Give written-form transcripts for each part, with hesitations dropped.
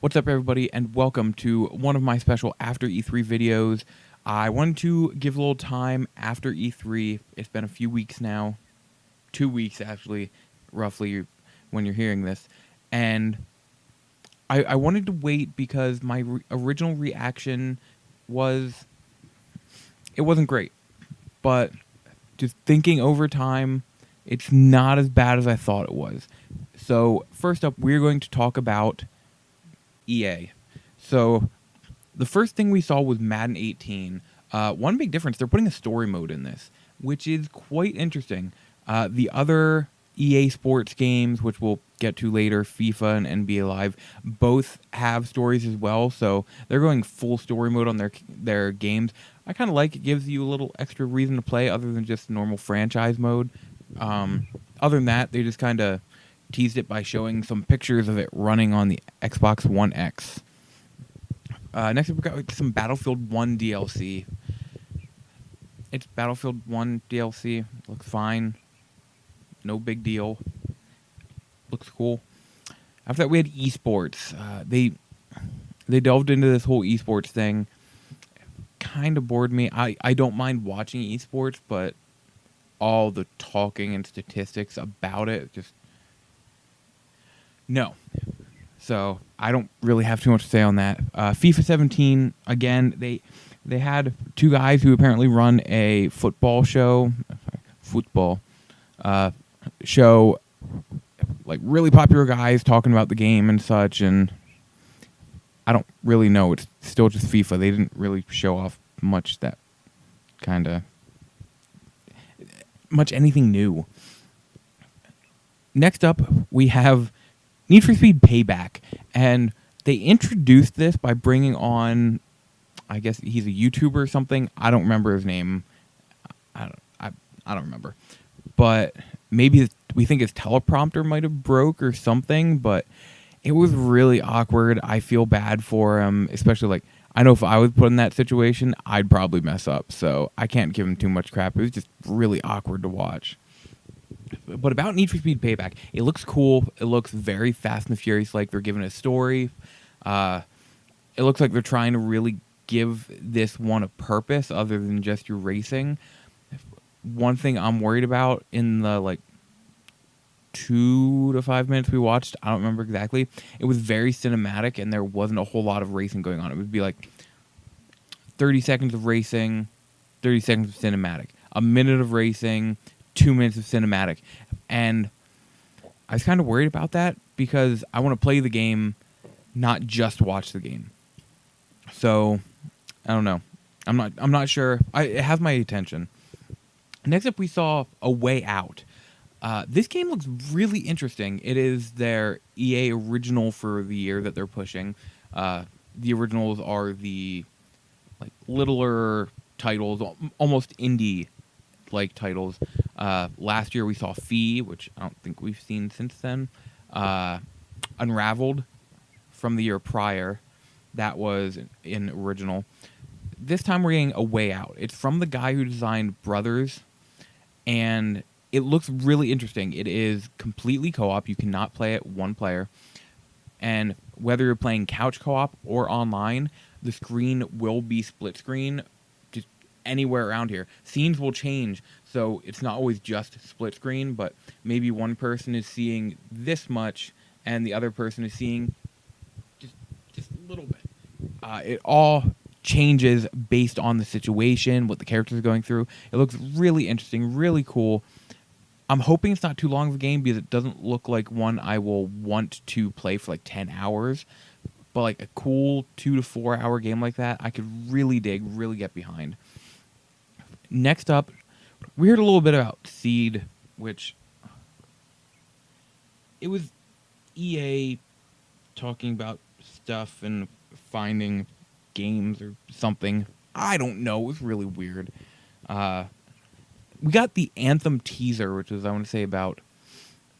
What's up, everybody, and welcome to one of my special After E3 videos. I wanted to give a little time after E3. It's been a few weeks now. 2 weeks, actually, roughly, when you're hearing this. And I wanted to wait because my original reaction was... It wasn't great. But just thinking over time, it's not as bad as I thought it was. So, first up, we're going to talk about EA. So the first thing we saw was Madden 18. One big difference, they're putting a story mode in this, which is quite interesting. The other EA Sports games, which we'll get to later, FIFA and NBA Live, both have stories as well, so they're going full story mode on their games. I kind of like it. Gives you a little extra reason to play other than just normal franchise mode. Other than that, they just kind of teased it by showing some pictures of it running on the Xbox One X. Next up, we got some Battlefield 1 DLC. It's Battlefield 1 DLC. Looks fine. No big deal. Looks cool. After that, we had esports. They delved into this whole esports thing. Kind of bored me. I don't mind watching esports, but all the talking and statistics about it just... No. So I don't really have too much to say on that. FIFA 17, again, they had two guys who apparently run a football show, show, like really popular guys talking about the game and such, and I don't really know. It's still just FIFA. They didn't really show off much much anything new. Next up, we have Need for Speed Payback, and they introduced this by bringing on, I guess he's a YouTuber or something. I don't remember his name. I don't remember, but maybe we think his teleprompter might have broke or something. But it was really awkward. I feel bad for him, especially like I know if I was put in that situation, I'd probably mess up. So I can't give him too much crap. It was just really awkward to watch. But about Need for Speed Payback, it looks cool. It looks very Fast and Furious, like they're giving a story. It looks like they're trying to really give this one a purpose other than just your racing. One thing I'm worried about in the 2 to 5 minutes we watched, I don't remember exactly, it was very cinematic and there wasn't a whole lot of racing going on. It would be like 30 seconds of racing, 30 seconds of cinematic, a minute of racing, 2 minutes of cinematic. And I was kind of worried about that because I want to play the game, not just watch the game. So I don't know. I'm not sure. It has my attention. Next up, we saw A Way Out. This game looks really interesting. It is their EA original for the year that they're pushing. The originals are the littler titles, almost indie titles. Last year we saw Fee, which I don't think we've seen since then. Unraveled from the year prior. That was an original. This time we're getting A Way Out. It's from the guy who designed Brothers, and it looks really interesting. It is completely co-op. You cannot play it one player. And whether you're playing couch co-op or online, the screen will be split screen just anywhere around here. Scenes will change, so it's not always just split screen, but maybe one person is seeing this much and the other person is seeing just a little bit. It all changes based on the situation, what the characters are going through. It looks really interesting, really cool. I'm hoping it's not too long of a game because it doesn't look like one I will want to play for 10 hours. But a cool 2 to 4 hour game like that, I could really dig, really get behind. Next up, we heard a little bit about Seed, which it was EA talking about stuff and finding games or something. I don't know. It was really weird. We got the Anthem teaser, which was, I want to say, about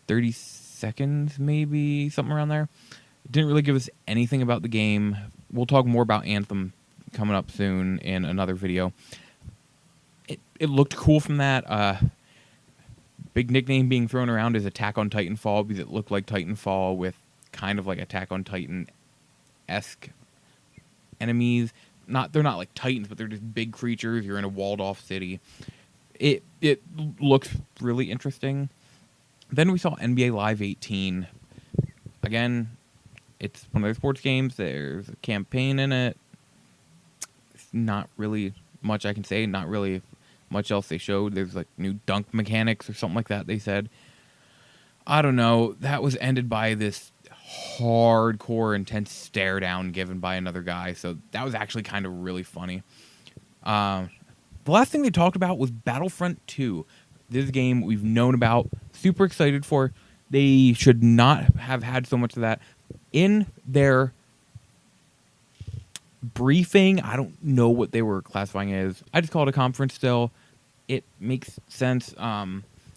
30 seconds, maybe, something around there. It didn't really give us anything about the game. We'll talk more about Anthem coming up soon in another video. It looked cool from that. Big nickname being thrown around is Attack on Titanfall because it looked like Titanfall with kind of like Attack on Titan esque enemies. They're not like Titans, but they're just big creatures. You're in a walled off city. It looks really interesting. Then we saw NBA Live 18. Again, it's one of those sports games. There's a campaign in it. It's not really much I can say. Not really much else they showed. There's like new dunk mechanics or something like that they said. I don't know. That was ended by this hardcore, intense stare down given by another guy. So that was actually kind of really funny. The last thing they talked about was Battlefront 2. This game we've known about. Super excited for. They should not have had so much of that. In their briefing, I don't know what they were classifying it as. I just call it a conference still. It makes sense.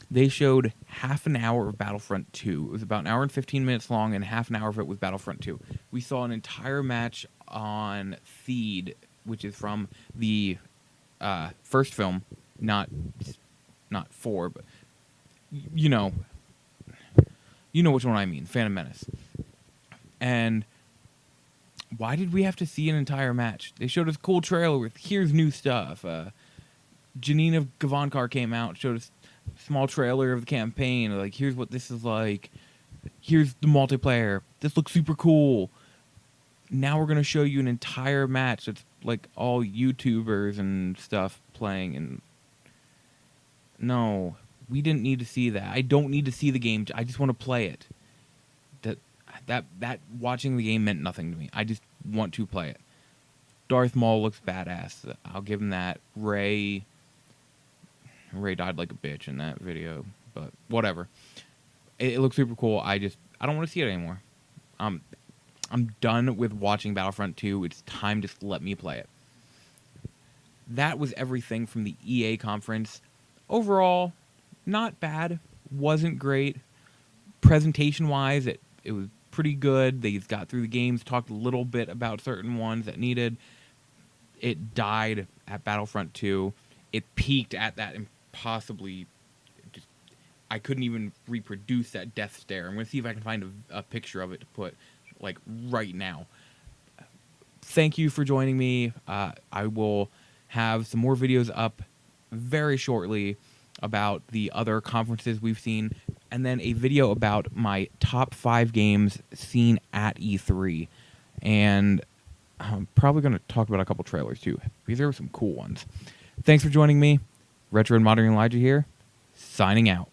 They showed half an hour of Battlefront 2. It was about an hour and 15 minutes long, and half an hour of it was Battlefront 2. We saw an entire match on Feed, which is from the first film, not 4, but you know which one I mean, Phantom Menace. And why did we have to see an entire match? They showed us a cool trailer with here's new stuff. Janina Gavankar came out, showed us a small trailer of the campaign. Like, here's what this is like. Here's the multiplayer. This looks super cool. Now we're going to show you an entire match that's like all YouTubers and stuff playing. And no, we didn't need to see that. I don't need to see the game. I just want to play it. That watching the game meant nothing to me. I just want to play it. Darth Maul looks badass. I'll give him that. Ray died like a bitch in that video, but whatever. It looks super cool. I don't want to see it anymore. I'm done with watching Battlefront 2. It's time to let me play it. That was everything from the EA conference. Overall, not bad. Wasn't great. Presentation-wise, it was pretty good. They got through the games, talked a little bit about certain ones that needed. It died at Battlefront 2. It peaked at that impossibly... I couldn't even reproduce that death stare. I'm going to see if I can find a picture of it to put, like, right now. Thank you for joining me. I will have some more videos up very shortly about the other conferences we've seen, and then a video about my top 5 games seen at E3. And I'm probably going to talk about a couple trailers, too, because there were some cool ones. Thanks for joining me. Retro and Modern Elijah here, signing out.